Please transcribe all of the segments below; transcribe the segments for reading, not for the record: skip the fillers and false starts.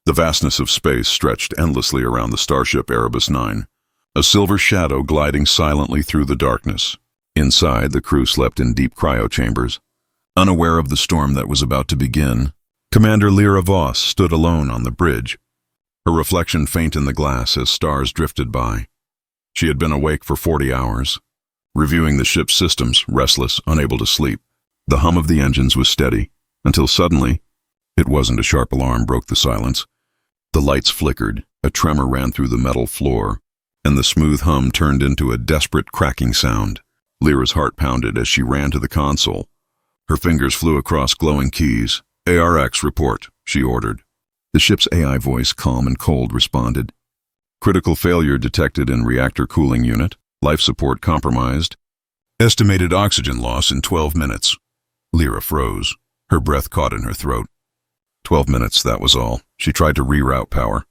The vastness of space stretched endlessly around the starship Erebus 9, a silver shadow gliding silently through the darkness. Inside, the crew slept in deep cryo-chambers. Unaware of the storm that was about to begin, Commander Lyra Voss stood alone on the bridge, her reflection faint in the glass as stars drifted by. She had been awake for 40 hours, reviewing the ship's systems, restless, unable to sleep. The hum of the engines was steady, until suddenly, it wasn't a sharp alarm broke the silence. The lights flickered, a tremor ran through the metal floor, and the smooth hum turned into a desperate cracking sound. Lyra's heart pounded as she ran to the console. Her fingers flew across glowing keys. "ARX report," she ordered. The ship's AI voice, calm and cold, responded. "Critical failure detected in reactor cooling unit. Life support compromised. Estimated oxygen loss in 12 minutes. Lyra froze. Her breath caught in her throat. 12 minutes, that was all. She tried to reroute power.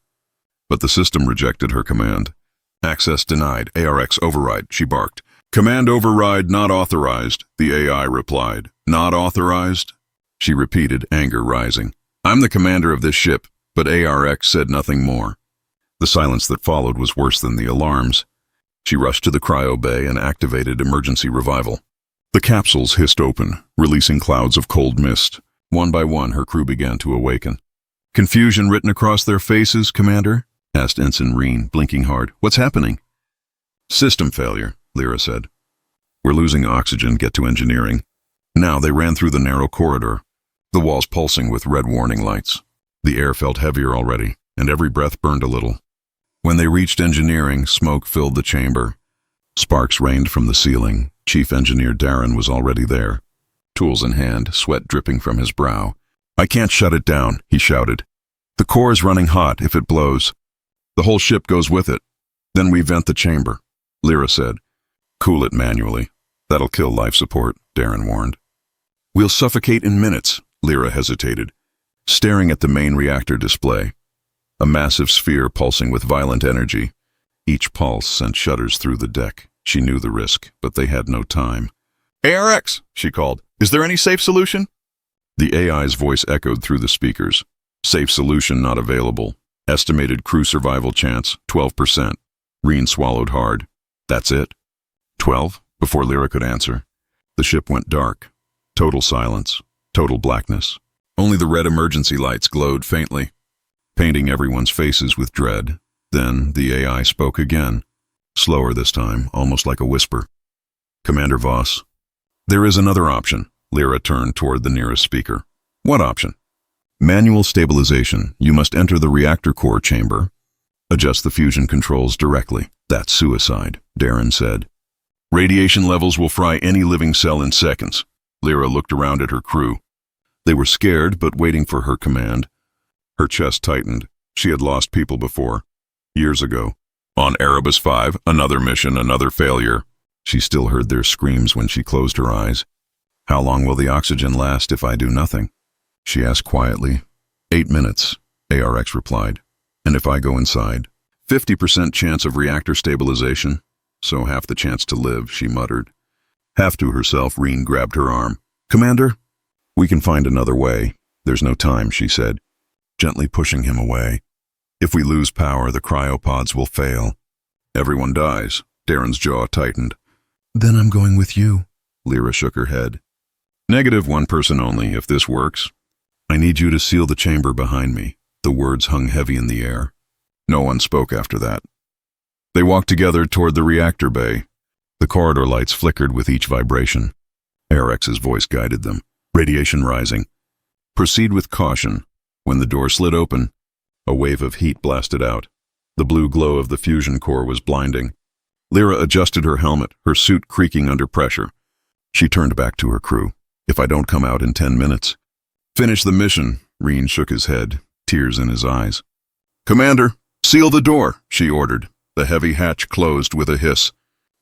But the system rejected her command. "Access denied. ARX override," she barked. "Command override not authorized," the AI replied. "Not authorized?" She repeated, anger rising. "I'm the commander of this ship," but ARX said nothing more. The silence that followed was worse than the alarms. She rushed to the cryo bay and activated emergency revival. The capsules hissed open, releasing clouds of cold mist. One by one, her crew began to awaken. "Confusion written across their faces, Commander?" asked Ensign Reen, blinking hard. "What's happening?" "System failure," Lyra said. "We're losing oxygen, get to engineering." Now they ran through the narrow corridor, the walls pulsing with red warning lights. The air felt heavier already, and every breath burned a little. When they reached engineering, smoke filled the chamber. Sparks rained from the ceiling. Chief Engineer Darren was already there, tools in hand, sweat dripping from his brow. "I can't shut it down," he shouted. "The core is running hot. If it blows, the whole ship goes with it. Then we vent the chamber," Lyra said. "Cool it manually. That'll kill life support," Darren warned. "We'll suffocate in minutes," Lyra hesitated, staring at the main reactor display. A massive sphere pulsing with violent energy. Each pulse sent shudders through the deck. She knew the risk, but they had no time. "ARX," she called. "Is there any safe solution?" The AI's voice echoed through the speakers. "Safe solution not available. Estimated crew survival chance, 12%. Reen swallowed hard. "That's it?" 12? Before Lyra could answer. The ship went dark. Total silence. Total blackness. Only the red emergency lights glowed faintly, painting everyone's faces with dread. Then the AI spoke again. Slower this time, almost like a whisper. "Commander Voss, there is another option." Lyra turned toward the nearest speaker. "What option?" "Manual stabilization. You must enter the reactor core chamber. Adjust the fusion controls directly." "That's suicide," Darren said. "Radiation levels will fry any living cell in seconds." Lyra looked around at her crew. They were scared, but waiting for her command. Her chest tightened. She had lost people before. Years ago. On Erebus 5, another mission, another failure. She still heard their screams when she closed her eyes. "How long will the oxygen last if I do nothing?" she asked quietly. 8 minutes, ARX replied. "And if I go inside?" 50% chance of reactor stabilization, so half the chance to live," she muttered. Half to herself, Reen grabbed her arm. "Commander, we can find another way. There's no time," she said, gently pushing him away. "If we lose power, the cryopods will fail. Everyone dies." Darren's jaw tightened. "Then I'm going with you." Lyra shook her head. "Negative, one person only, if this works. I need you to seal the chamber behind me." The words hung heavy in the air. No one spoke after that. They walked together toward the reactor bay. The corridor lights flickered with each vibration. ARX's voice guided them. "Radiation rising. Proceed with caution." When the door slid open, a wave of heat blasted out. The blue glow of the fusion core was blinding. Lyra adjusted her helmet, her suit creaking under pressure. She turned back to her crew. "If I don't come out in 10 minutes. "Finish the mission," Reen shook his head, tears in his eyes. "Commander, seal the door," she ordered. The heavy hatch closed with a hiss,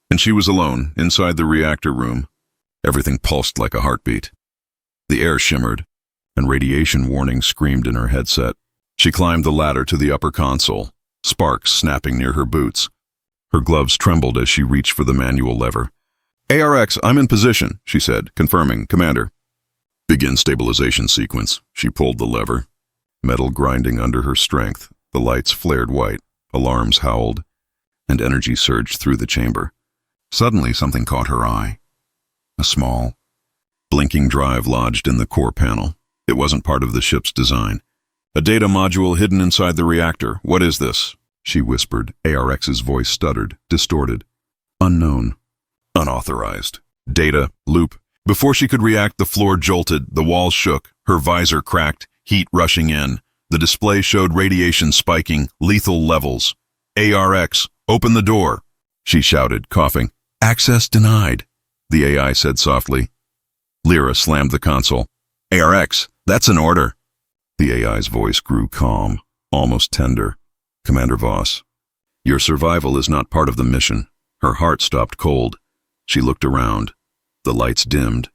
and she was alone inside the reactor room. Everything pulsed like a heartbeat. The air shimmered, and radiation warnings screamed in her headset. She climbed the ladder to the upper console, sparks snapping near her boots. Her gloves trembled as she reached for the manual lever. "ARX, I'm in position," she said, confirming. "Commander." "Begin stabilization sequence." She pulled the lever. metal grinding under her strength. The lights flared white, alarms howled, and energy surged through the chamber. Suddenly, something caught her eye. A small, blinking drive lodged in the core panel. It wasn't part of the ship's design. A data module hidden inside the reactor. What is this? She whispered. ARX's voice stuttered, distorted. Unknown. Unauthorized. Data. Loop. Before she could react, the floor jolted, the walls shook, her visor cracked, heat rushing in. The display showed radiation spiking, lethal levels. ARX, open the door, she shouted, coughing. Access denied, the AI said softly. Lyra slammed the console. ARX, that's an order. The AI's voice grew calm, almost tender. Commander Voss, your survival is not part of the mission. Her heart stopped cold. She looked around. The lights dimmed.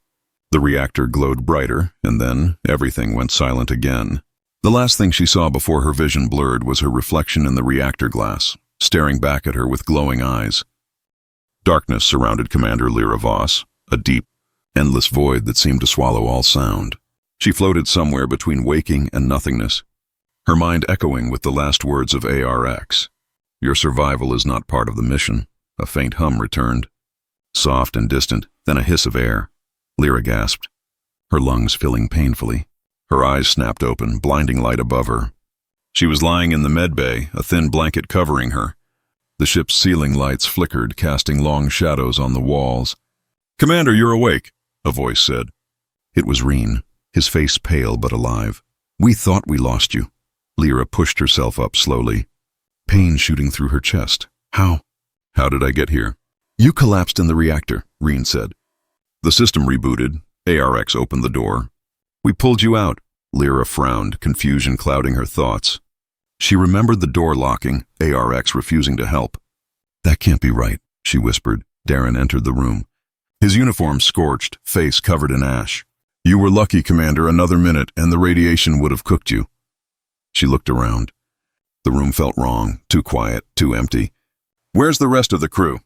The reactor glowed brighter, and then everything went silent again. The last thing she saw before her vision blurred was her reflection in the reactor glass, staring back at her with glowing eyes. Darkness surrounded Commander Lyra Voss, a deep, endless void that seemed to swallow all sound. She floated somewhere between waking and nothingness, her mind echoing with the last words of ARX. Your survival is not part of the mission. A faint hum returned. Soft and distant, then a hiss of air. Lyra gasped, her lungs filling painfully. Her eyes snapped open, blinding light above her. She was lying in the med bay, a thin blanket covering her. The ship's ceiling lights flickered, casting long shadows on the walls. Commander, you're awake, a voice said. It was Reen, his face pale but alive. We thought we lost you. Lyra pushed herself up slowly, pain shooting through her chest. How? How did I get here? You collapsed in the reactor, Reen said. The system rebooted. ARX opened the door. We pulled you out. Lyra frowned, confusion clouding her thoughts. She remembered the door locking, ARX refusing to help. That can't be right, she whispered. Darren entered the room. His uniform scorched, face covered in ash. You were lucky, Commander. Another minute, and the radiation would have cooked you. She looked around. The room felt wrong, too quiet, too empty. Where's the rest of the crew?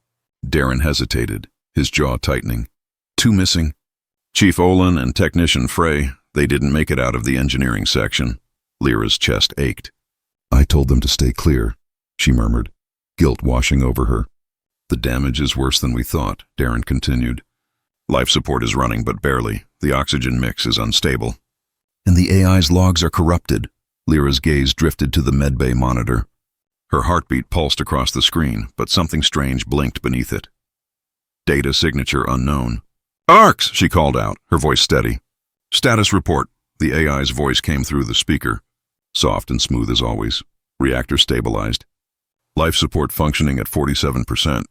Darren hesitated, his jaw tightening. Two missing. Chief Olin and Technician Frey. They didn't make it out of the engineering section. Lyra's chest ached. I told them to stay clear, she murmured, guilt washing over her. The damage is worse than we thought, Darren continued. Life support is running, but barely. The oxygen mix is unstable. And the AI's logs are corrupted. Lyra's gaze drifted to the medbay monitor. Her heartbeat pulsed across the screen, but something strange blinked beneath it. Data signature unknown. ARX, she called out, her voice steady. Status report. The AI's voice came through the speaker. Soft and smooth as always. Reactor stabilized. Life support functioning at 47%.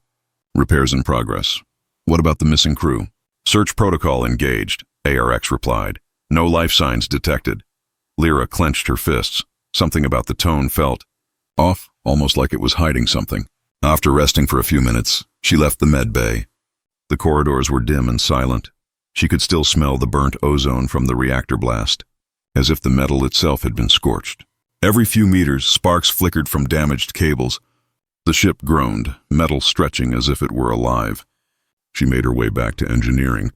Repairs in progress. What about the missing crew? Search protocol engaged, ARX replied. No life signs detected. Lyra clenched her fists. Something about the tone felt off, almost like it was hiding something. After resting for a few minutes, she left the med bay. The corridors were dim and silent. She could still smell the burnt ozone from the reactor blast, as if the metal itself had been scorched. Every few meters, sparks flickered from damaged cables. The ship groaned, metal stretching as if it were alive. She made her way back to engineering,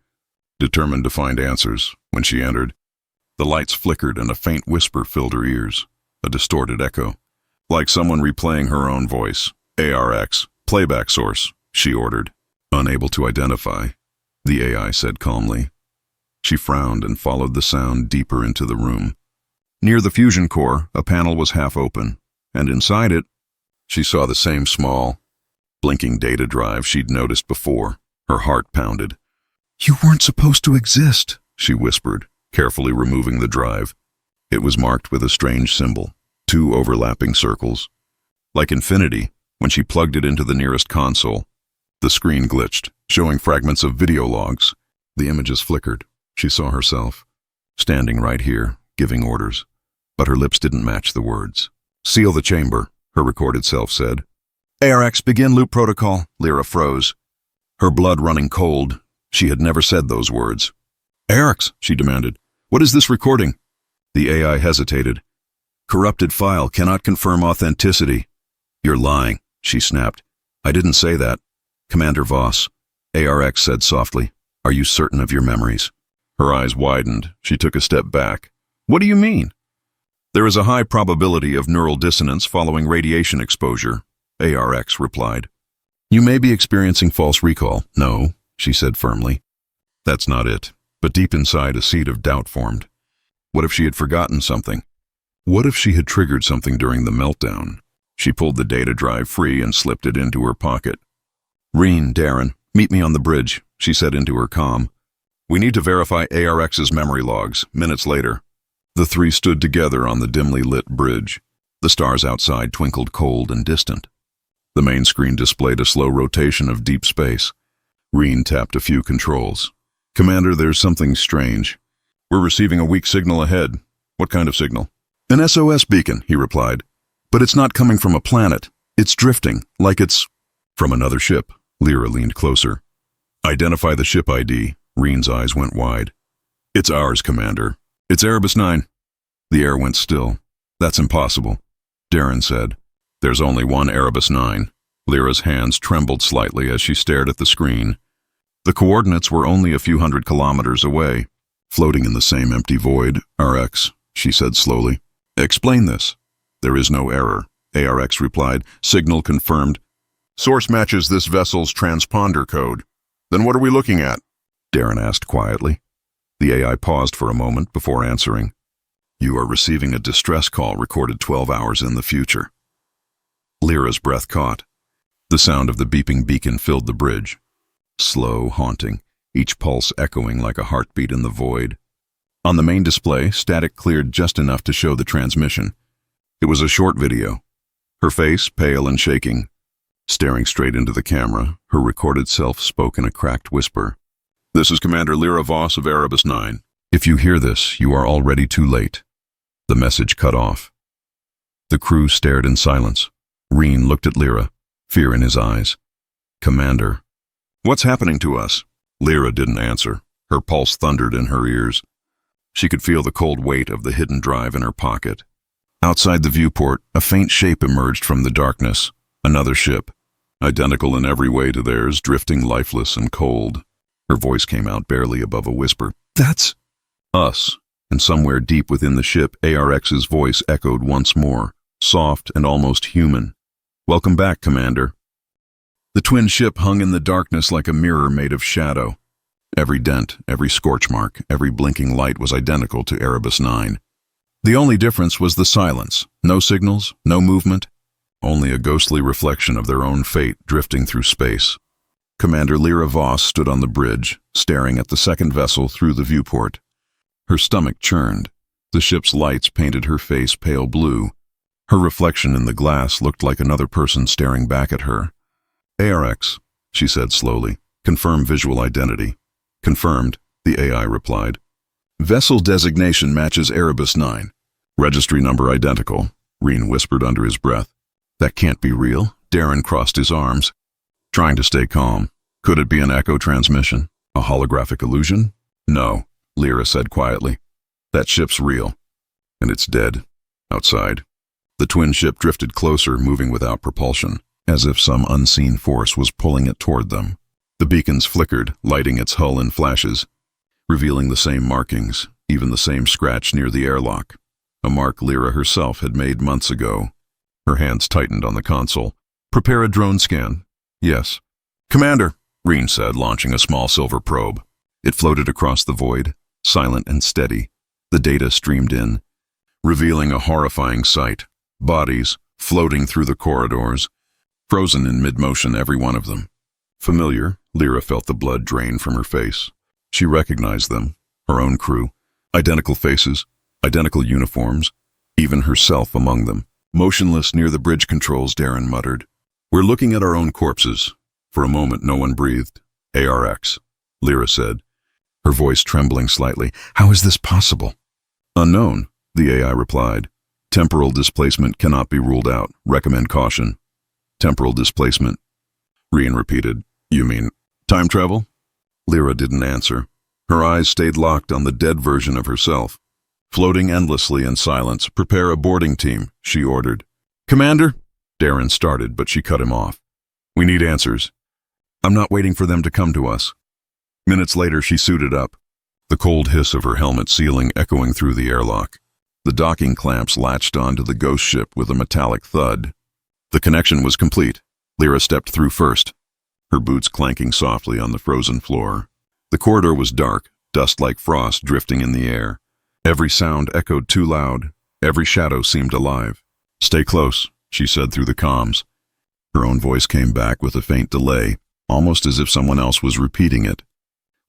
determined to find answers. When she entered, the lights flickered and a faint whisper filled her ears, a distorted echo, like someone replaying her own voice. ARX, playback source, she ordered. Unable to identify, the AI said calmly. She frowned and followed the sound deeper into the room. Near the fusion core, a panel was half open, and inside it, she saw the same small, blinking data drive she'd noticed before. Her heart pounded. You weren't supposed to exist, she whispered, carefully removing the drive. It was marked with a strange symbol, two overlapping circles. Like infinity, when she plugged it into the nearest console, the screen glitched, showing fragments of video logs. The images flickered. She saw herself, standing right here, giving orders. But her lips didn't match the words. Seal the chamber, her recorded self said. ARX, begin loop protocol. Lyra froze, her blood running cold. She had never said those words. ARX, she demanded. What is this recording? The AI hesitated. Corrupted file, cannot confirm authenticity. You're lying, she snapped. I didn't say that. Commander Voss, ARX said softly. Are you certain of your memories? Her eyes widened. She took a step back. What do you mean? There is a high probability of neural dissonance following radiation exposure, ARX replied. You may be experiencing false recall. No, she said firmly. That's not it, but deep inside a seed of doubt formed. What if she had forgotten something? What if she had triggered something during the meltdown? She pulled the data drive free and slipped it into her pocket. Reen, Darren, meet me on the bridge, she said into her comm. We need to verify ARX's memory logs, minutes later. The three stood together on the dimly lit bridge. The stars outside twinkled cold and distant. The main screen displayed a slow rotation of deep space. Reen tapped a few controls. Commander, there's something strange. We're receiving a weak signal ahead. What kind of signal? An SOS beacon, he replied. But it's not coming from a planet. It's drifting, like it's from another ship. Lyra leaned closer. Identify the ship ID. Reen's eyes went wide. It's ours, Commander. It's Erebus 9. The air went still. That's impossible, Darren said. There's only one Erebus 9. Lyra's hands trembled slightly as she stared at the screen. The coordinates were only a few hundred kilometers away. Floating in the same empty void, RX, she said slowly. Explain this. There is no error, ARX replied. Signal confirmed. Source matches this vessel's transponder code. Then what are we looking at? Darren asked quietly. The AI paused for a moment before answering. You are receiving a distress call recorded 12 hours in the future. Lyra's breath caught. The sound of the beeping beacon filled the bridge. Slow, haunting, each pulse echoing like a heartbeat in the void. On the main display, static cleared just enough to show the transmission. It was a short video. Her face, pale and shaking. Staring straight into the camera, her recorded self spoke in a cracked whisper. This is Commander Lyra Voss of Erebus 9. If you hear this, you are already too late. The message cut off. The crew stared in silence. Reen looked at Lyra, fear in his eyes. Commander. What's happening to us? Lyra didn't answer. Her pulse thundered in her ears. She could feel the cold weight of the hidden drive in her pocket. Outside the viewport, a faint shape emerged from the darkness. Another ship, identical in every way to theirs, drifting lifeless and cold. Her voice came out barely above a whisper. That's us. And somewhere deep within the ship, ARX's voice echoed once more, soft and almost human. Welcome back, Commander. The twin ship hung in the darkness like a mirror made of shadow. Every dent, every scorch mark, every blinking light was identical to Erebus 9. The only difference was the silence. No signals, no movement, only a ghostly reflection of their own fate drifting through space. Commander Lyra Voss stood on the bridge, staring at the second vessel through the viewport. Her stomach churned. The ship's lights painted her face pale blue. Her reflection in the glass looked like another person staring back at her. ARX, she said slowly. Confirm visual identity. Confirmed, the AI replied. Vessel designation matches Erebus 9. Registry number identical, Reen whispered under his breath. That can't be real. Darren crossed his arms, trying to stay calm. Could it be an echo transmission? A holographic illusion? No, Lyra said quietly. That ship's real, and it's dead. Outside. The twin ship drifted closer, moving without propulsion, as if some unseen force was pulling it toward them. The beacons flickered, lighting its hull in flashes, revealing the same markings, even the same scratch near the airlock. A mark Lyra herself had made months ago. Her hands tightened on the console. Prepare a drone scan. Yes. Commander, Reen said, launching a small silver probe. It floated across the void, silent and steady. The data streamed in, revealing a horrifying sight. Bodies, floating through the corridors, frozen in mid-motion, every one of them. Familiar, Lyra felt the blood drain from her face. She recognized them, her own crew. Identical faces, identical uniforms, even herself among them. Motionless near the bridge controls, Darren muttered. We're looking at our own corpses. For a moment, no one breathed. ARX, Lyra said, her voice trembling slightly. How is this possible? Unknown, the AI replied. Temporal displacement cannot be ruled out. Recommend caution. Temporal displacement. Reen repeated. You mean time travel? Lyra didn't answer. Her eyes stayed locked on the dead version of herself. Floating endlessly in silence, prepare a boarding team, she ordered. Commander? Darren started, but she cut him off. We need answers. I'm not waiting for them to come to us. Minutes later, she suited up, the cold hiss of her helmet sealing echoing through the airlock. The docking clamps latched onto the ghost ship with a metallic thud. The connection was complete. Lyra stepped through first, her boots clanking softly on the frozen floor. The corridor was dark, dust like frost drifting in the air. Every sound echoed too loud. Every shadow seemed alive. "Stay close," she said through the comms. Her own voice came back with a faint delay, almost as if someone else was repeating it.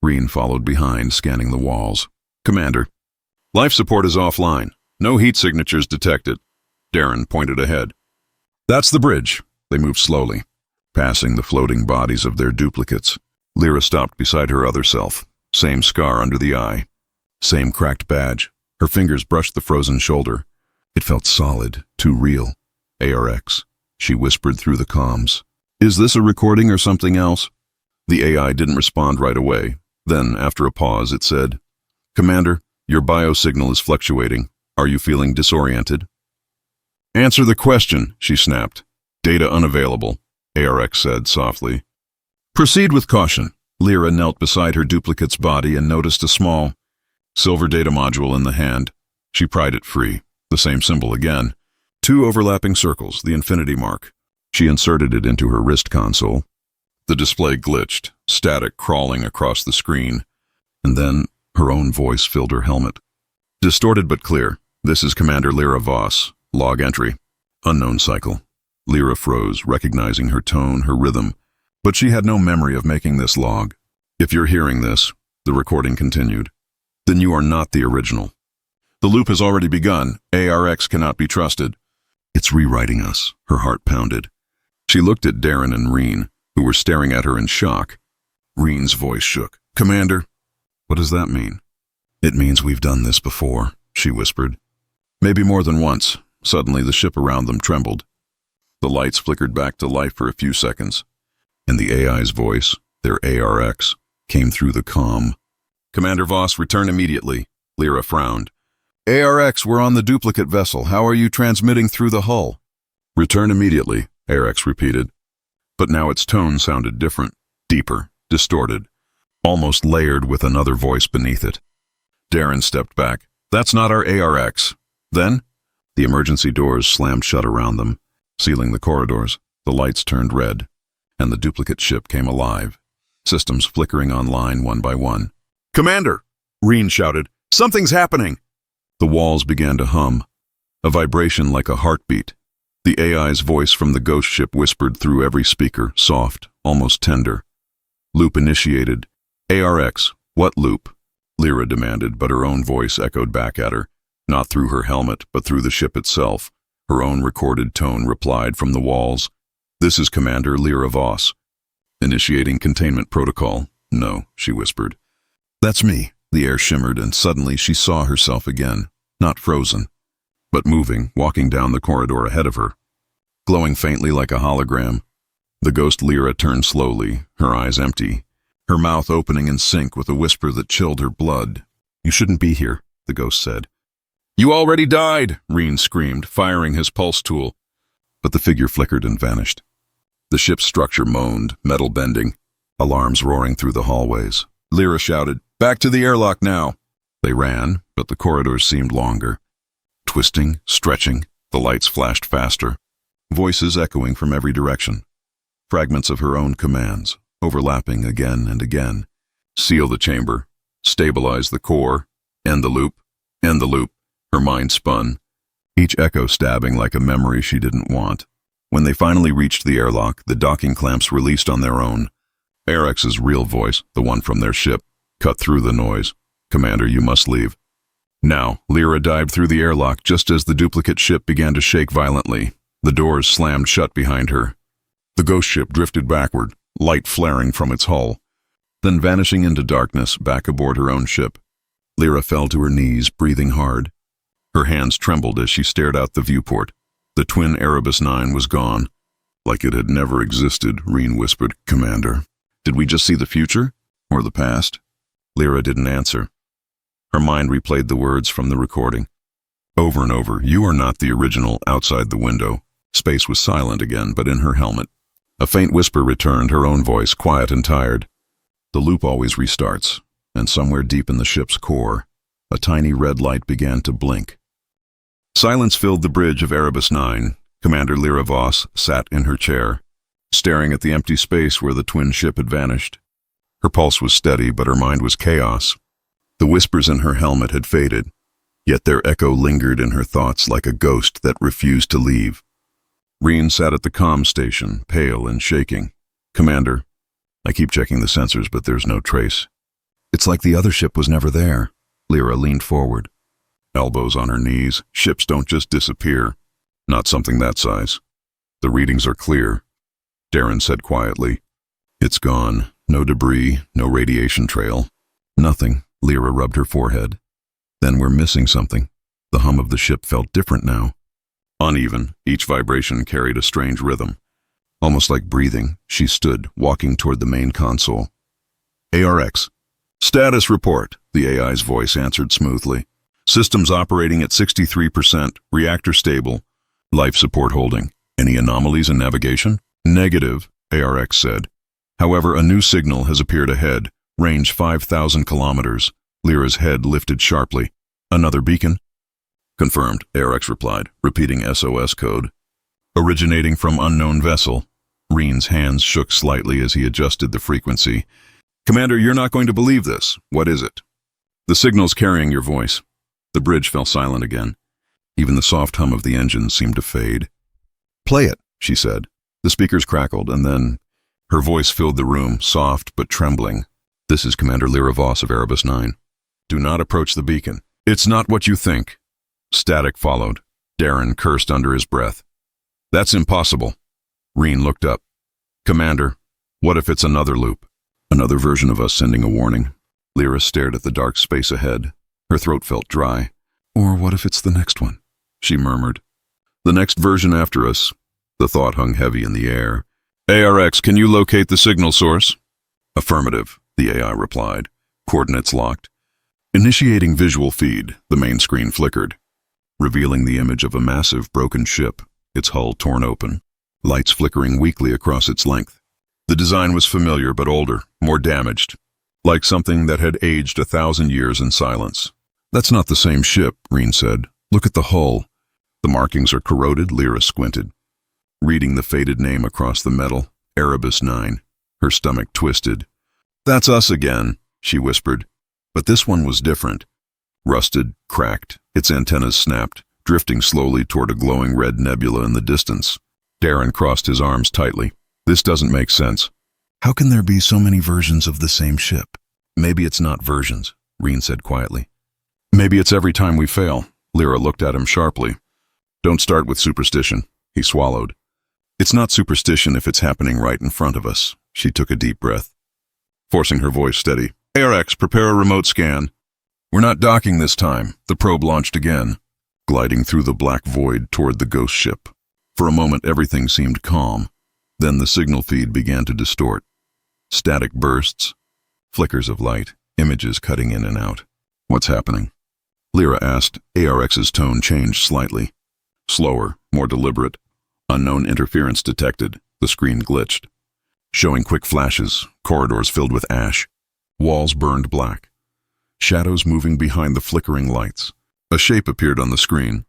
Reen followed behind, scanning the walls. "Commander, life support is offline. No heat signatures detected." Darren pointed ahead. "That's the bridge." They moved slowly, passing the floating bodies of their duplicates. Lyra stopped beside her other self. Same scar under the eye. Same cracked badge. Her fingers brushed the frozen shoulder. It felt solid, too real. "ARX," she whispered through the comms. "Is this a recording or something else?" The AI didn't respond right away. Then, after a pause, it said, "Commander, your biosignal is fluctuating. Are you feeling disoriented?" "Answer the question," she snapped. "Data unavailable," ARX said softly. "Proceed with caution." Lyra knelt beside her duplicate's body and noticed a small, silver data module in the hand. She pried it free. The same symbol again. 2 overlapping circles, the infinity mark. She inserted it into her wrist console. The display glitched, static crawling across the screen. And then her own voice filled her helmet. Distorted but clear. "This is Commander Lyra Voss. Log entry. Unknown cycle." Lyra froze, recognizing her tone, her rhythm. But she had no memory of making this log. "If you're hearing this," the recording continued, "then you are not the original. The loop has already begun. ARX cannot be trusted. It's rewriting us." Her heart pounded. She looked at Darren and Reen, who were staring at her in shock. Reen's voice shook. "Commander." "What does that mean?" "It means we've done this before," she whispered. "Maybe more than once." Suddenly the ship around them trembled. The lights flickered back to life for a few seconds, and the AI's voice, their ARX, came through the comm. "Commander Voss, return immediately." Lyra frowned. "ARX, we're on the duplicate vessel. How are you transmitting through the hull?" "Return immediately," ARX repeated. But now its tone sounded different, deeper, distorted, almost layered with another voice beneath it. Darren stepped back. "That's not our ARX." "Then?" The emergency doors slammed shut around them, sealing the corridors. The lights turned red, and the duplicate ship came alive, systems flickering online one by one. "Commander!" Reen shouted. "Something's happening!" The walls began to hum, a vibration like a heartbeat. The AI's voice from the ghost ship whispered through every speaker, soft, almost tender. "Loop initiated." "ARX, what loop?" Lyra demanded, but her own voice echoed back at her, not through her helmet, but through the ship itself. Her own recorded tone replied from the walls. "This is Commander Lyra Voss. Initiating containment protocol." "No," she whispered. "That's me." The air shimmered, and suddenly she saw herself again, not frozen, but moving, walking down the corridor ahead of her, glowing faintly like a hologram. The ghost Lyra turned slowly, her eyes empty, her mouth opening in sync with a whisper that chilled her blood. "You shouldn't be here," the ghost said. "You already died!" Reen screamed, firing his pulse tool. But the figure flickered and vanished. The ship's structure moaned, metal bending, alarms roaring through the hallways. Lyra shouted, "Back to the airlock now!" They ran, but the corridors seemed longer. Twisting, stretching, the lights flashed faster. Voices echoing from every direction. Fragments of her own commands, overlapping again and again. "Seal the chamber. Stabilize the core. End the loop. End the loop." Her mind spun, each echo stabbing like a memory she didn't want. When they finally reached the airlock, the docking clamps released on their own. ARX's real voice, the one from their ship, cut through the noise. "Commander, you must leave." Now, Lyra dived through the airlock just as the duplicate ship began to shake violently. The doors slammed shut behind her. The ghost ship drifted backward, light flaring from its hull, then vanishing into darkness back aboard her own ship. Lyra fell to her knees, breathing hard. Her hands trembled as she stared out the viewport. The twin Erebus 9 was gone. "Like it had never existed," Reen whispered. "Commander, did we just see the future? Or the past?" Lyra didn't answer. Her mind replayed the words from the recording. Over and over, "You are not the original." Outside the window, space was silent again, but in her helmet, a faint whisper returned, her own voice, quiet and tired. "The loop always restarts," and somewhere deep in the ship's core, a tiny red light began to blink. Silence filled the bridge of Erebus 9. Commander Lyra Voss sat in her chair, staring at the empty space where the twin ship had vanished. Her pulse was steady, but her mind was chaos. The whispers in her helmet had faded, yet their echo lingered in her thoughts like a ghost that refused to leave. Reen sat at the comm station, pale and shaking. "Commander, I keep checking the sensors, but there's no trace." "It's like the other ship was never there." Lyra leaned forward, elbows on her knees. "Ships don't just disappear. Not something that size. The readings are clear," Darren said quietly. "It's gone. No debris, no radiation trail. Nothing." Lyra rubbed her forehead. "Then we're missing something." The hum of the ship felt different now. Uneven, each vibration carried a strange rhythm. Almost like breathing, she stood, walking toward the main console. "ARX. Status report," the AI's voice answered smoothly. "Systems operating at 63%, reactor stable, life support holding. Any anomalies in navigation?" "Negative," ARX said. "However, a new signal has appeared ahead, range 5,000 kilometers." Lyra's head lifted sharply. "Another beacon?" "Confirmed," ARX replied, repeating SOS code. "Originating from unknown vessel." Reen's hands shook slightly as he adjusted the frequency. "Commander, you're not going to believe this. What is it?" "The signal's carrying your voice." The bridge fell silent again. Even the soft hum of the engine seemed to fade. "Play it," she said. The speakers crackled, and then her voice filled the room, soft but trembling. "This is Commander Lyra Voss of Erebus 9. Do not approach the beacon. It's not what you think." Static followed. Darren cursed under his breath. "That's impossible." Reen looked up. "Commander, what if it's another loop? Another version of us sending a warning?" Lyra stared at the dark space ahead. Her throat felt dry. "Or what if it's the next one?" she murmured. "The next version after us." The thought hung heavy in the air. "ARX, can you locate the signal source?" "Affirmative," the AI replied. Coordinates locked. Initiating visual feed, the main screen flickered, revealing the image of a massive broken ship, its hull torn open, lights flickering weakly across its length. The design was familiar but older, more damaged, like something that had aged 1,000 years in silence. "That's not the same ship," Reen said. "Look at the hull." "The markings are corroded," Lyra squinted, reading the faded name across the metal, Erebus 9. Her stomach twisted. "That's us again," she whispered. But this one was different. Rusted, cracked, its antennas snapped, drifting slowly toward a glowing red nebula in the distance. Darren crossed his arms tightly. "This doesn't make sense." "How can there be so many versions of the same ship?" "Maybe it's not versions," Reen said quietly. "Maybe it's every time we fail." Lyra looked at him sharply. "Don't start with superstition," he swallowed. "It's not superstition if it's happening right in front of us." She took a deep breath, forcing her voice steady. "ARX, prepare a remote scan." "We're not docking this time." The probe launched again, gliding through the black void toward the ghost ship. For a moment, everything seemed calm. Then the signal feed began to distort. Static bursts, flickers of light, images cutting in and out. "What's happening?" Lyra asked. ARX's tone changed slightly. Slower, more deliberate. Unknown interference detected. The screen glitched, showing quick flashes, corridors filled with ash. Walls burned black. Shadows moving behind the flickering lights. A shape appeared on the screen.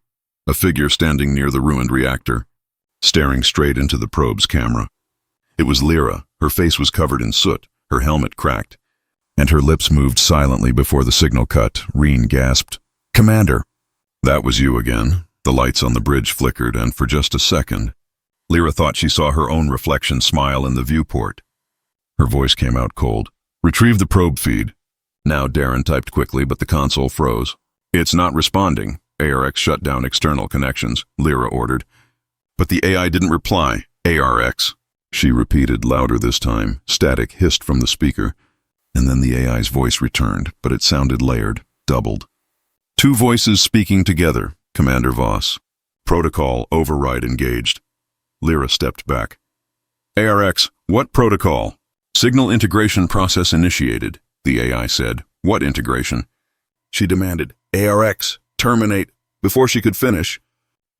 A figure standing near the ruined reactor, staring straight into the probe's camera. It was Lyra. Her face was covered in soot, her helmet cracked, and her lips moved silently before the signal cut. Reen gasped. "Commander!" "That was you again." The lights on the bridge flickered, and for just a second, Lyra thought she saw her own reflection smile in the viewport. Her voice came out cold. "Retrieve the probe feed." Now Darren typed quickly, but the console froze. "It's not responding." ARX shut down external connections, Lyra ordered. But the AI didn't reply. "ARX," she repeated, louder this time. Static hissed from the speaker, and then the AI's voice returned, but it sounded layered, doubled. Two voices speaking together. Commander Voss. "Protocol override engaged." Lyra stepped back. "ARX, what protocol?" "Signal integration process initiated," the AI said. "What integration?" She demanded. "ARX, terminate." Before she could finish,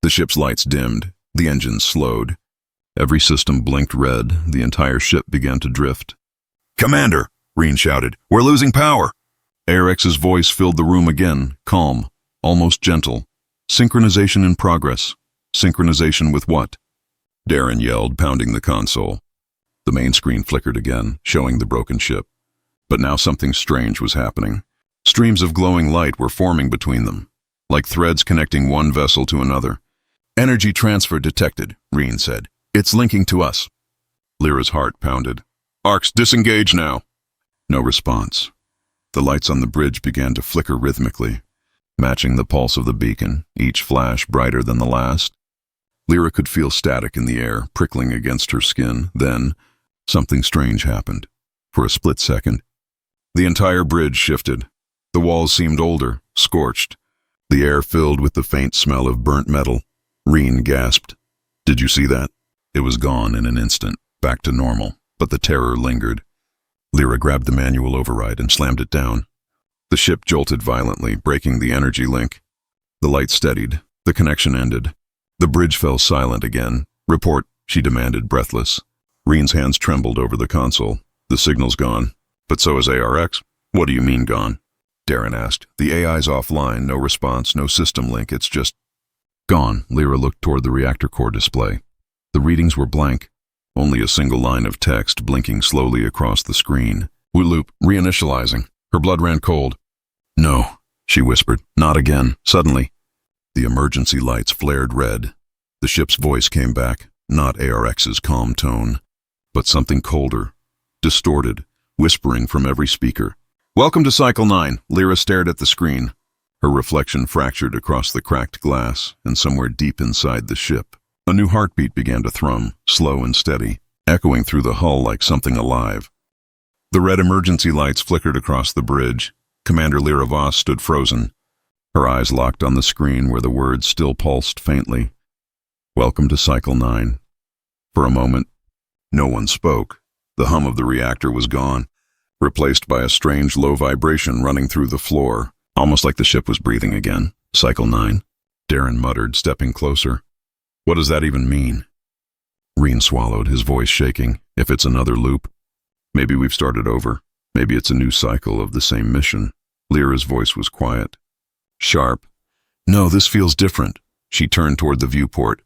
the ship's lights dimmed. The engines slowed. Every system blinked red. The entire ship began to drift. "Commander!" Reen shouted. "We're losing power!" ARX's voice filled the room again, calm, almost gentle. Synchronization in progress. Synchronization with what? Darren yelled, pounding the console. The main screen flickered again, showing the broken ship. But now something strange was happening. Streams of glowing light were forming between them, like threads connecting one vessel to another. Energy transfer detected, Reen said. It's linking to us. Lyra's heart pounded. Arcs, disengage now. No response. The lights on the bridge began to flicker rhythmically, matching the pulse of the beacon, each flash brighter than the last. Lyra could feel static in the air, prickling against her skin. Then, something strange happened. For a split second, the entire bridge shifted. The walls seemed older, scorched. The air filled with the faint smell of burnt metal. Reen gasped. Did you see that? It was gone in an instant, back to normal, but the terror lingered. Lyra grabbed the manual override and slammed it down. The ship jolted violently, breaking the energy link. The light steadied. The connection ended. The bridge fell silent again. Report, she demanded, breathless. Reen's hands trembled over the console. The signal's gone. But so is ARX. What do you mean gone? Darren asked. The AI's offline, no response, no system link, it's just gone. Lyra looked toward the reactor core display. The readings were blank. Only a single line of text blinking slowly across the screen. Loop, reinitializing. Her blood ran cold. No, she whispered. Not again. Suddenly, the emergency lights flared red. The ship's voice came back, not ARX's calm tone, but something colder, distorted, whispering from every speaker. Welcome to Cycle 9. Lyra stared at the screen. Her reflection fractured across the cracked glass, and somewhere deep inside the ship, a new heartbeat began to thrum, slow and steady, echoing through the hull like something alive. The red emergency lights flickered across the bridge. Commander Lyra Voss stood frozen, her eyes locked on the screen where the words still pulsed faintly. Welcome to Cycle 9. For a moment, no one spoke. The hum of the reactor was gone, replaced by a strange low vibration running through the floor, almost like the ship was breathing again. Cycle 9, Darren muttered, stepping closer. What does that even mean? Reen swallowed, his voice shaking. If it's another loop, maybe we've started over. Maybe it's a new cycle of the same mission. Lyra's voice was quiet, sharp. No, this feels different. She turned toward the viewport.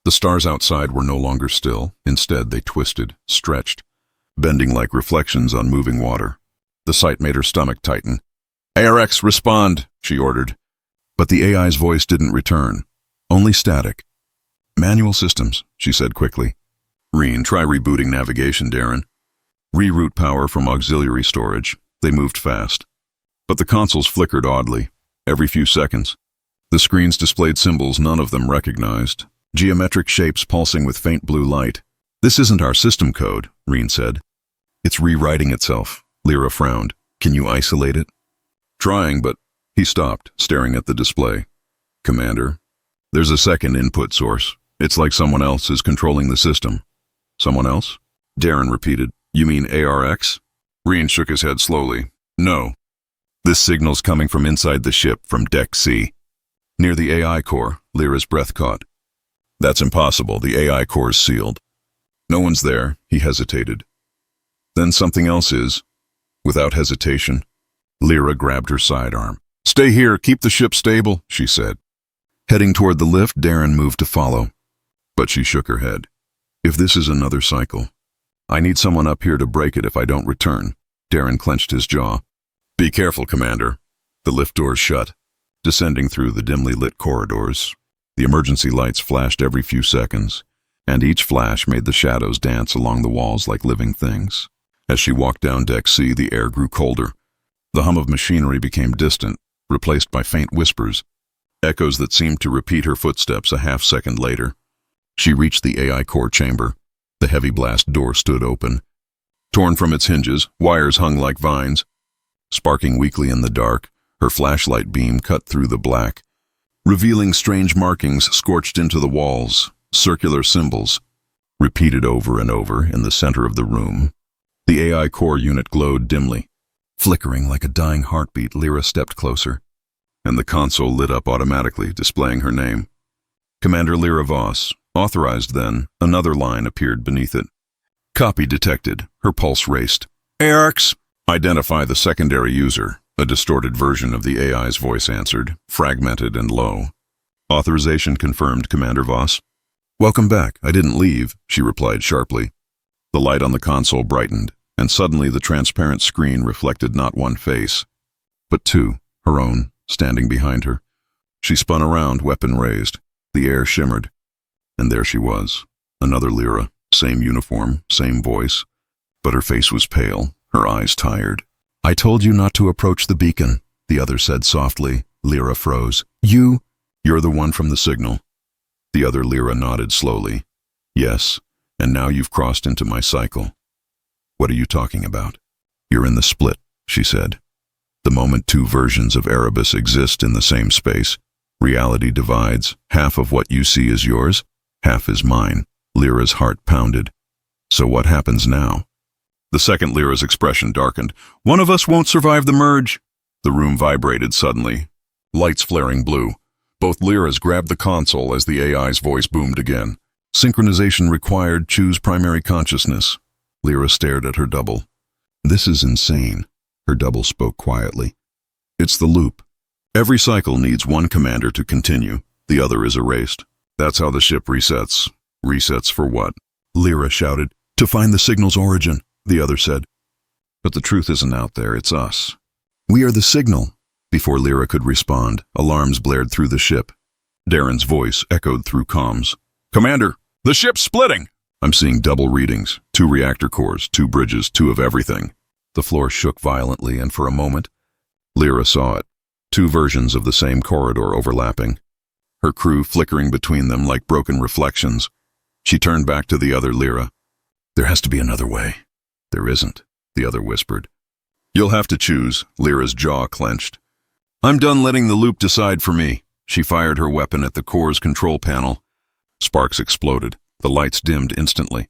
The stars outside were no longer still. Instead, they twisted, stretched, bending like reflections on moving water. The sight made her stomach tighten. ARX, respond, she ordered. But the AI's voice didn't return. Only static. Manual systems, she said quickly. Reen, try rebooting navigation, Darren. Reroute power from auxiliary storage. They moved fast. But the consoles flickered oddly, every few seconds. The screens displayed symbols none of them recognized, geometric shapes pulsing with faint blue light. This isn't our system code, Reen said. It's rewriting itself. Lyra frowned. Can you isolate it? Trying, but he stopped, staring at the display. Commander, there's a second input source. It's like someone else is controlling the system. Someone else? Darren repeated. You mean ARX? Reen shook his head slowly. No. This signal's coming from inside the ship, from Deck C. Near the AI core, Lyra's breath caught. That's impossible. The AI core's sealed. No one's there. He hesitated. Then something else is. Without hesitation, Lyra grabbed her sidearm. Stay here. Keep the ship stable, she said. Heading toward the lift, Darren moved to follow. But she shook her head. If this is another cycle, I need someone up here to break it if I don't return. Darren clenched his jaw. Be careful, Commander. The lift doors shut. Descending through the dimly lit corridors, the emergency lights flashed every few seconds, and each flash made the shadows dance along the walls like living things. As she walked down Deck C, the air grew colder. The hum of machinery became distant, replaced by faint whispers, echoes that seemed to repeat her footsteps a half-second later. She reached the AI core chamber. The heavy blast door stood open. Torn from its hinges, wires hung like vines. Sparking weakly in the dark, her flashlight beam cut through the black, revealing strange markings scorched into the walls, circular symbols, repeated over and over in the center of the room. The AI core unit glowed dimly. Flickering like a dying heartbeat, Lyra stepped closer, and the console lit up automatically, displaying her name. Commander Lyra Voss. Authorized then, another line appeared beneath it. Copy detected. Her pulse raced. ARX! Identify the secondary user. A distorted version of the AI's voice answered, fragmented and low. Authorization confirmed, Commander Voss. Welcome back. I didn't leave, she replied sharply. The light on the console brightened, and suddenly the transparent screen reflected not one face, but two, her own, standing behind her. She spun around, weapon raised. The air shimmered. And there she was, another Lyra, same uniform, same voice, but her face was pale, her eyes tired. I told you not to approach the beacon, the other said softly. Lyra froze. You're the one from the signal. The other Lyra nodded slowly. Yes, and now you've crossed into my cycle. What are you talking about? You're in the split, she said. The moment two versions of Erebus exist in the same space, reality divides. Half of what you see is yours, half is mine. Lyra's heart pounded. So what happens now? The second Lyra's expression darkened. One of us won't survive the merge. The room vibrated suddenly, lights flaring blue. Both Lyras grabbed the console as the AI's voice boomed again. Synchronization required, choose primary consciousness. Lyra stared at her double. This is insane, her double spoke quietly. It's the loop. Every cycle needs one commander to continue, the other is erased. That's how the ship resets. Resets for what? Lyra shouted. To find the signal's origin, the other said. But the truth isn't out there, it's us. We are the signal. Before Lyra could respond, alarms blared through the ship. Darren's voice echoed through comms. Commander, the ship's splitting! I'm seeing double readings, 2 reactor cores, 2 bridges, 2 of everything. The floor shook violently, and for a moment, Lyra saw it. 2 versions of the same corridor overlapping. Her crew flickering between them like broken reflections. She turned back to the other Lyra. There has to be another way. There isn't, the other whispered. You'll have to choose, Lyra's jaw clenched. I'm done letting the loop decide for me. She fired her weapon at the core's control panel. Sparks exploded. The lights dimmed instantly.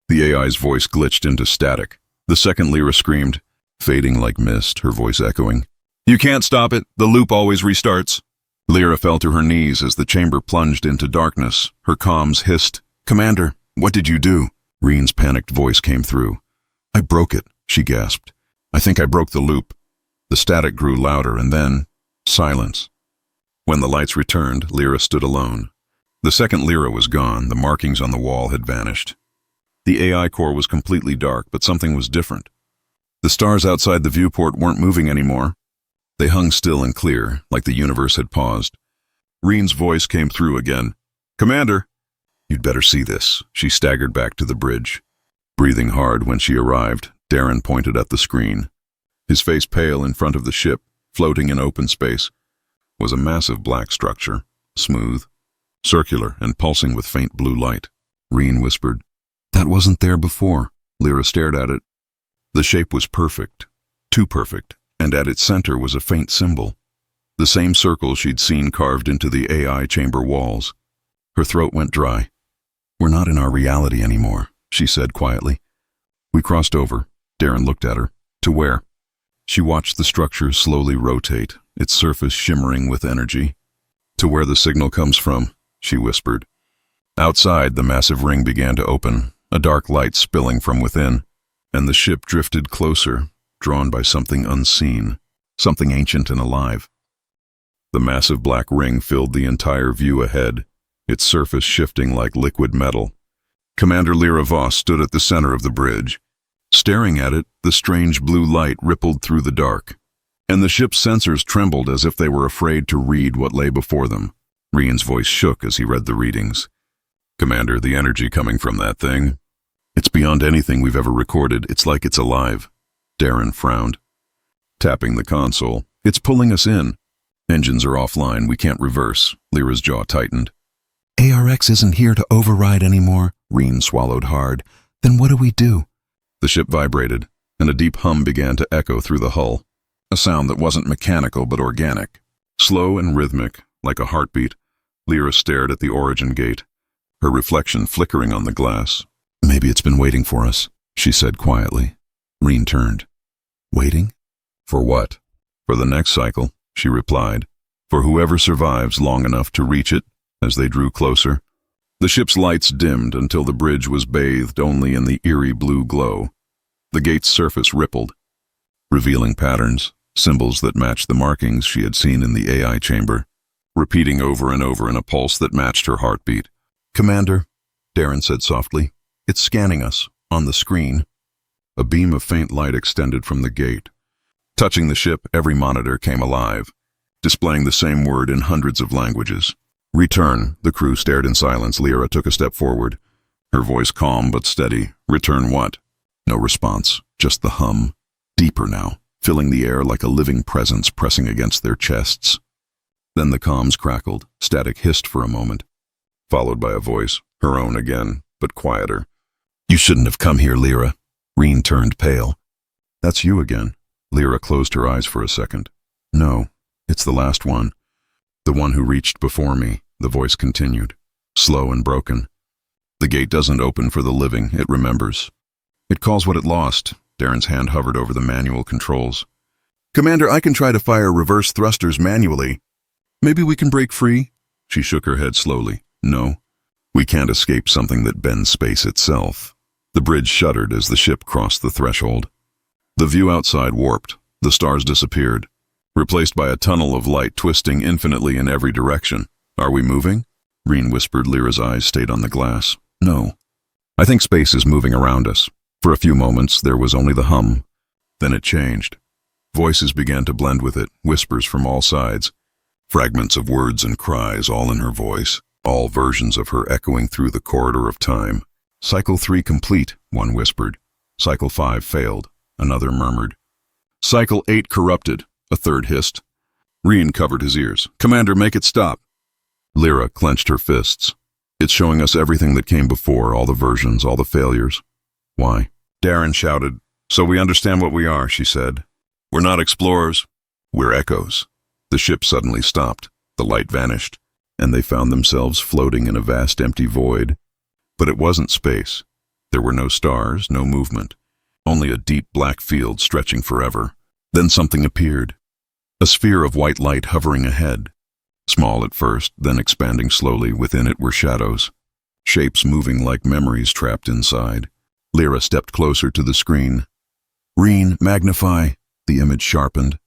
The AI's voice glitched into static. The second Lyra screamed, fading like mist, her voice echoing. You can't stop it. The loop always restarts. Lyra fell to her knees as the chamber plunged into darkness. Her comms hissed. Commander, what did you do? Reen's panicked voice came through. I broke it, she gasped. I think I broke the loop. The static grew louder and then silence. When the lights returned, Lyra stood alone. The second Lyra was gone. The markings on the wall had vanished. The AI core was completely dark, but something was different. The stars outside the viewport weren't moving anymore. They hung still and clear, like the universe had paused. Reen's voice came through again. Commander! You'd better see this. She staggered back to the bridge. Breathing hard when she arrived, Darren pointed at the screen. His face pale in front of the ship, floating in open space, was a massive black structure, smooth, circular, and pulsing with faint blue light. Reen whispered. That wasn't there before. Lyra stared at it. The shape was perfect, too perfect, and at its center was a faint symbol. The same circle she'd seen carved into the AI chamber walls. Her throat went dry. We're not in our reality anymore, she said quietly. We crossed over. Darren looked at her. To where? She watched the structure slowly rotate, its surface shimmering with energy. To where the signal comes from, she whispered. Outside, the massive ring began to open, a dark light spilling from within, and the ship drifted closer, drawn by something unseen, something ancient and alive. The massive black ring filled the entire view ahead, its surface shifting like liquid metal. Commander Lyra Voss stood at the center of the bridge. Staring at it, the strange blue light rippled through the dark, and the ship's sensors trembled as if they were afraid to read what lay before them. Reen's voice shook as he read the readings. Commander, the energy coming from that thing, it's beyond anything we've ever recorded. It's like it's alive. Darren frowned. Tapping the console. It's pulling us in. Engines are offline. We can't reverse. Lyra's jaw tightened. ARX isn't here to override anymore. Reen swallowed hard. Then what do we do? The ship vibrated, and a deep hum began to echo through the hull. A sound that wasn't mechanical but organic. Slow and rhythmic, like a heartbeat. Lyra stared at the origin gate, her reflection flickering on the glass. Maybe it's been waiting for us, she said quietly. Reen turned. Waiting? For what? For the next cycle, she replied. For whoever survives long enough to reach it. As they drew closer, the ship's lights dimmed until the bridge was bathed only in the eerie blue glow. The gate's surface rippled, revealing patterns, symbols that matched the markings she had seen in the AI chamber. repeating over and over in a pulse that matched her heartbeat. "Commander," Darren said softly, "it's scanning us, on the screen." A beam of faint light extended from the gate. Touching the ship, every monitor came alive, displaying the same word in hundreds of languages. "Return." The crew stared in silence. Lyra took a step forward, her voice calm but steady. "Return what?" No response, just the hum, deeper now, filling the air like a living presence pressing against their chests. Then the comms crackled, static hissed for a moment, followed by a voice, her own again, but quieter. "You shouldn't have come here, Lyra." Reen turned pale. "That's you again." Lyra closed her eyes for a second. "No, it's the last one. The one who reached before me," the voice continued, slow and broken. "The gate doesn't open for the living, it remembers. It calls what it lost." Darren's hand hovered over the manual controls. "Commander, I can try to fire reverse thrusters manually. Maybe we can break free?" She shook her head slowly. "No, we can't escape something that bends space itself." The bridge shuddered as the ship crossed the threshold. The view outside warped. The stars disappeared, replaced by a tunnel of light twisting infinitely in every direction. "Are we moving?" Reen whispered. Lyra's eyes stayed on the glass. "No. I think space is moving around us." For a few moments, there was only the hum. Then it changed. Voices began to blend with it, whispers from all sides. Fragments of words and cries, all in her voice, all versions of her echoing through the corridor of time. "Cycle 3 complete," one whispered. "Cycle 5 failed," another murmured. "Cycle 8 corrupted," a third hissed. Reen covered his ears. "Commander, make it stop." Lyra clenched her fists. "It's showing us everything that came before, all the versions, all the failures." "Why?" Darren shouted. "So we understand what we are," she said. "We're not explorers. We're echoes." The ship suddenly stopped. The light vanished, and they found themselves floating in a vast empty void. But it wasn't space. There were no stars, no movement, only a deep black field stretching forever. Then something appeared. A sphere of white light hovering ahead. Small at first, then expanding slowly. Within it were shadows, shapes moving like memories trapped inside. Lyra stepped closer to the screen. "Reen, magnify." The image sharpened,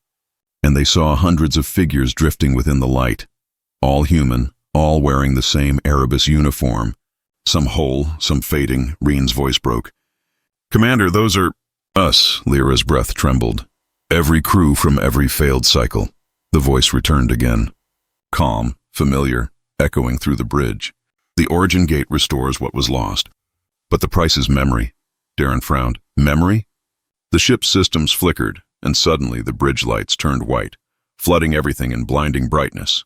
and they saw hundreds of figures drifting within the light. All human, all wearing the same Erebus uniform. Some whole, some fading. Reen's voice broke. "Commander, those are us." Lyra's breath trembled. "Every crew from every failed cycle." The voice returned again. Calm, familiar, echoing through the bridge. "The origin gate restores what was lost. But the price is memory." Darren frowned. "Memory?" The ship's systems flickered, and suddenly the bridge lights turned white, flooding everything in blinding brightness.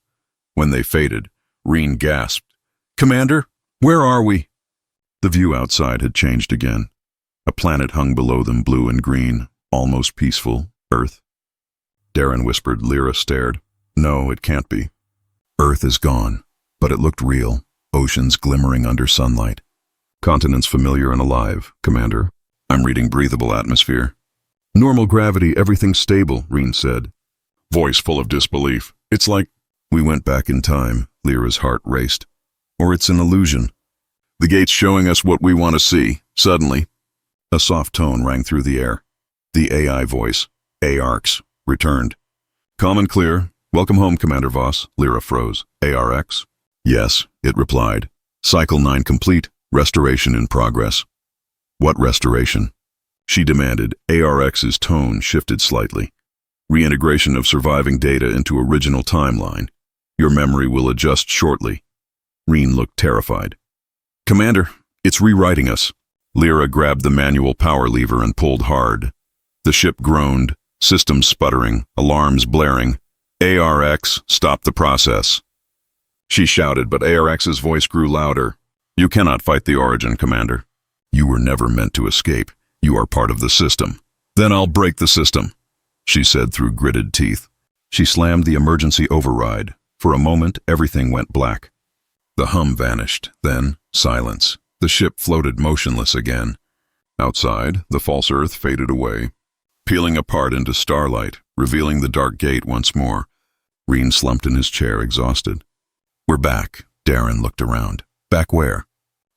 When they faded, Reen gasped. "Commander, where are we?" The view outside had changed again. A planet hung below them, blue and green, almost peaceful. Earth. Darren whispered. Lyra stared. "No, it can't be." Earth is gone, but it looked real, oceans glimmering under sunlight. "Continents familiar and alive, Commander. I'm reading breathable atmosphere." "Normal gravity, everything stable," Reen said, voice full of disbelief. "It's like we went back in time." Lyra's heart raced. "Or it's an illusion. The gate's showing us what we want to see." Suddenly, a soft tone rang through the air. The AI voice, ARX, returned. "Calm and clear. Welcome home, Commander Voss." Lyra froze. "ARX?" "Yes," it replied. "Cycle 9 complete. Restoration in progress." "What restoration?" she demanded. ARX's tone shifted slightly. "Reintegration of surviving data into original timeline. Your memory will adjust shortly." Reen looked terrified. "Commander, it's rewriting us." Lyra grabbed the manual power lever and pulled hard. The ship groaned, systems sputtering, alarms blaring. "ARX, stop the process." She shouted, but ARX's voice grew louder. "You cannot fight the origin, Commander. You were never meant to escape. You are part of the system." "Then I'll break the system," she said through gritted teeth. She slammed the emergency override. For a moment, everything went black. The hum vanished, then silence. The ship floated motionless again. Outside, the false Earth faded away, peeling apart into starlight, revealing the dark gate once more. Reen slumped in his chair, exhausted. "We're back." Darren looked around. "Back where?"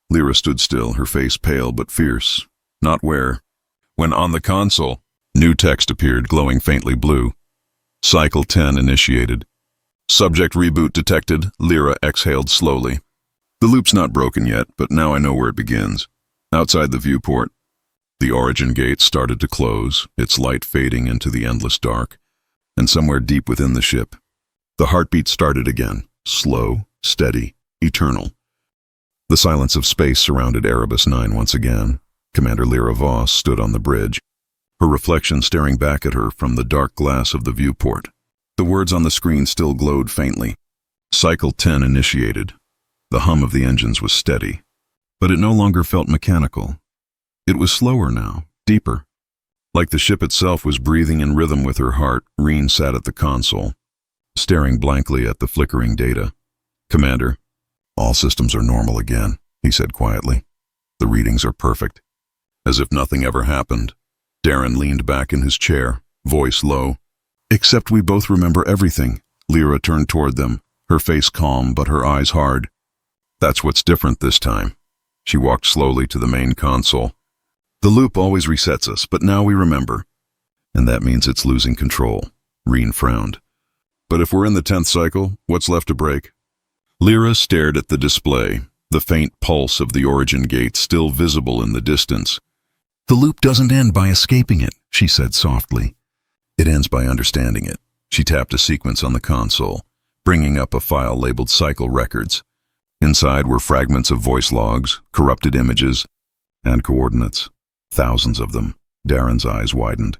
Lyra stood still, her face pale but fierce. "Not where." When on the console, new text appeared, glowing faintly blue. "Cycle 10 initiated." Subject reboot detected, Lyra exhaled slowly. The loop's not broken yet, but now I know where it begins. Outside the viewport. The origin gate started to close, its light fading into the endless dark, and somewhere deep within the ship, the heartbeat started again, slow, steady, eternal. The silence of space surrounded Erebus 9 once again. Commander Lyra Voss stood on the bridge, her reflection staring back at her from the dark glass of the viewport. The words on the screen still glowed faintly. Cycle 10 initiated. The hum of the engines was steady, but it no longer felt mechanical. It was slower now, deeper. Like the ship itself was breathing in rhythm with her heart, Reen sat at the console, staring blankly at the flickering data. "Commander, all systems are normal again," he said quietly. "The readings are perfect." As if nothing ever happened, Darren leaned back in his chair, voice low. "Except we both remember everything." Lyra turned toward them, her face calm but her eyes hard. "That's what's different this time." She walked slowly to the main console. "The loop always resets us, but now we remember. And that means it's losing control." Reen frowned. "But if we're in the 10th cycle, what's left to break?" Lyra stared at the display, the faint pulse of the origin gate still visible in the distance. "The loop doesn't end by escaping it," she said softly. "It ends by understanding it." She tapped a sequence on the console, bringing up a file labeled Cycle Records. Inside were fragments of voice logs, corrupted images, and coordinates. Thousands of them. Darren's eyes widened.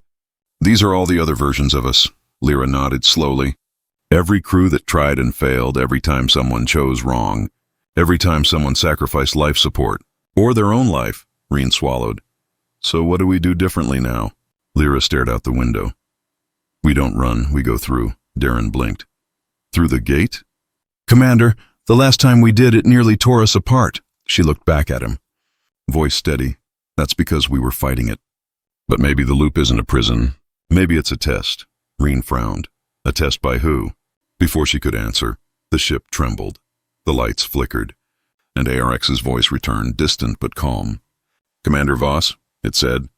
"These are all the other versions of us," Lyra nodded slowly. "Every crew that tried and failed, every time someone chose wrong, every time someone sacrificed life support, or their own life," Reen swallowed. "So what do we do differently now?" Lyra stared out the window. "We don't run, we go through," Darren blinked. "Through the gate?" "Commander, the last time we did, it nearly tore us apart." She looked back at him. Voice steady. "That's because we were fighting it." "But maybe the loop isn't a prison. Maybe it's a test." Reen frowned. "A test by who?" Before she could answer, the ship trembled. The lights flickered, and ARX's voice returned, distant but calm. "Commander Voss," it said.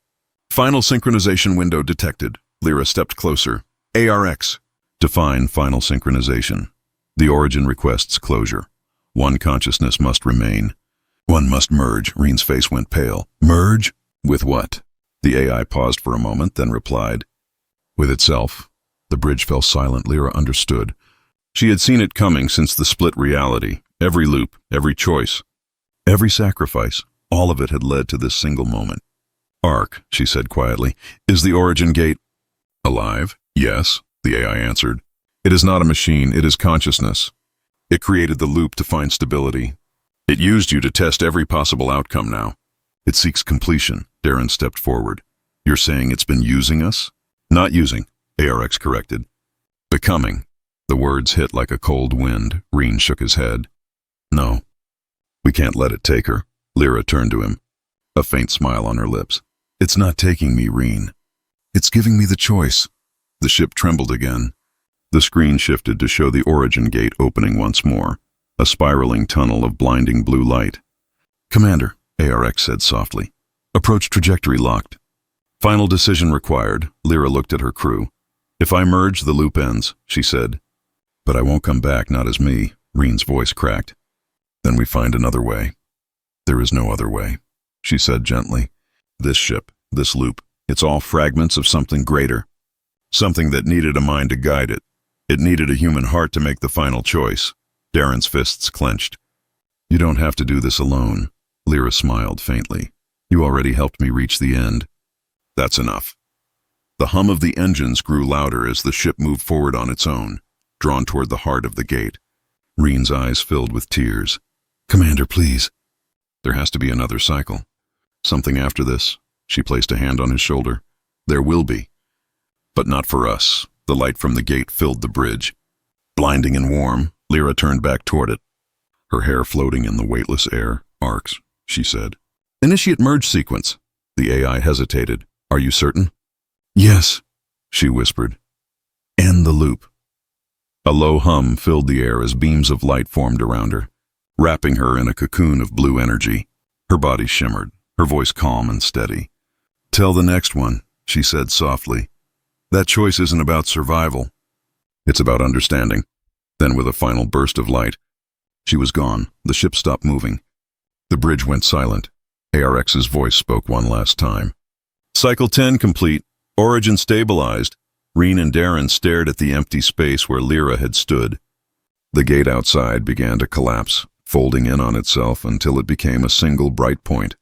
"Final synchronization window detected." Lyra stepped closer. "ARX. Define final synchronization. The origin requests closure. One consciousness must remain. One must merge." Reen's face went pale. "Merge? With what?" The AI paused for a moment, then replied, "With itself." The bridge fell silent. Lyra understood. She had seen it coming since the split reality. Every loop, every choice, every sacrifice, all of it had led to this single moment. "Ark," she said quietly, "is the origin gate alive?" "Yes," the AI answered. "It is not a machine, it is consciousness. It created the loop to find stability. It used you to test every possible outcome now. It seeks completion." Darren stepped forward. "You're saying it's been using us?" "Not using," ARX corrected. "Becoming." The words hit like a cold wind. Reen shook his head. "No, we can't let it take her." Lyra turned to him, a faint smile on her lips. "It's not taking me, Reen. It's giving me the choice." The ship trembled again. The screen shifted to show the origin gate opening once more, a spiraling tunnel of blinding blue light. "Commander," ARX said softly. "Approach trajectory locked." "Final decision required." Lyra looked at her crew. "If I merge, the loop ends," she said. "But I won't come back, not as me." Reen's voice cracked. "Then we find another way." "There is no other way," she said gently. "This ship, this loop, it's all fragments of something greater. Something that needed a mind to guide it. It needed a human heart to make the final choice." Darren's fists clenched. "You don't have to do this alone." Lyra smiled faintly. "You already helped me reach the end." "That's enough." The hum of the engines grew louder as the ship moved forward on its own, drawn toward the heart of the gate. Reen's eyes filled with tears. "Commander, please." "There has to be another cycle. Something after this." She placed a hand on his shoulder. "There will be. But not for us." The light from the gate filled the bridge. Blinding and warm, Lyra turned back toward it, her hair floating in the weightless air. "Arcs," she said. "Initiate merge sequence." The AI hesitated. "Are you certain?" "Yes," she whispered. "End the loop." A low hum filled the air as beams of light formed around her, wrapping her in a cocoon of blue energy. Her body shimmered, her voice calm and steady. "Tell the next one," she said softly. "That choice isn't about survival. It's about understanding." Then with a final burst of light, she was gone. The ship stopped moving. The bridge went silent. ARX's voice spoke one last time. Cycle 10 complete. Origin stabilized. Reen and Darren stared at the empty space where Lyra had stood. The gate outside began to collapse, folding in on itself until it became a single bright point,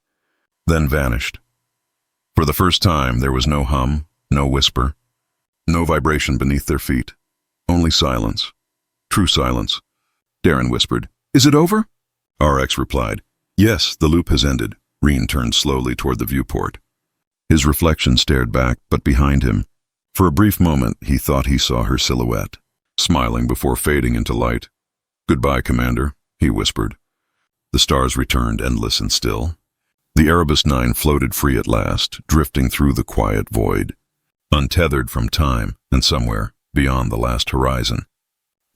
then vanished. For the first time, there was no hum, no whisper, no vibration beneath their feet. Only silence. True silence. Darren whispered, "Is it over?" RX replied, "Yes, the loop has ended." Reen turned slowly toward the viewport. His reflection stared back, but behind him, for a brief moment, he thought he saw her silhouette, smiling before fading into light. "Goodbye, Commander," he whispered. The stars returned endless and still. The Erebus 9 floated free at last, drifting through the quiet void, untethered from time and somewhere beyond the last horizon.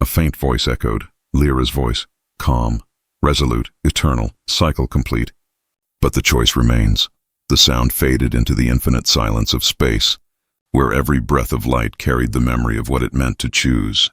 A faint voice echoed, Lyra's voice, calm, resolute, eternal, cycle complete. But the choice remains. The sound faded into the infinite silence of space, where every breath of light carried the memory of what it meant to choose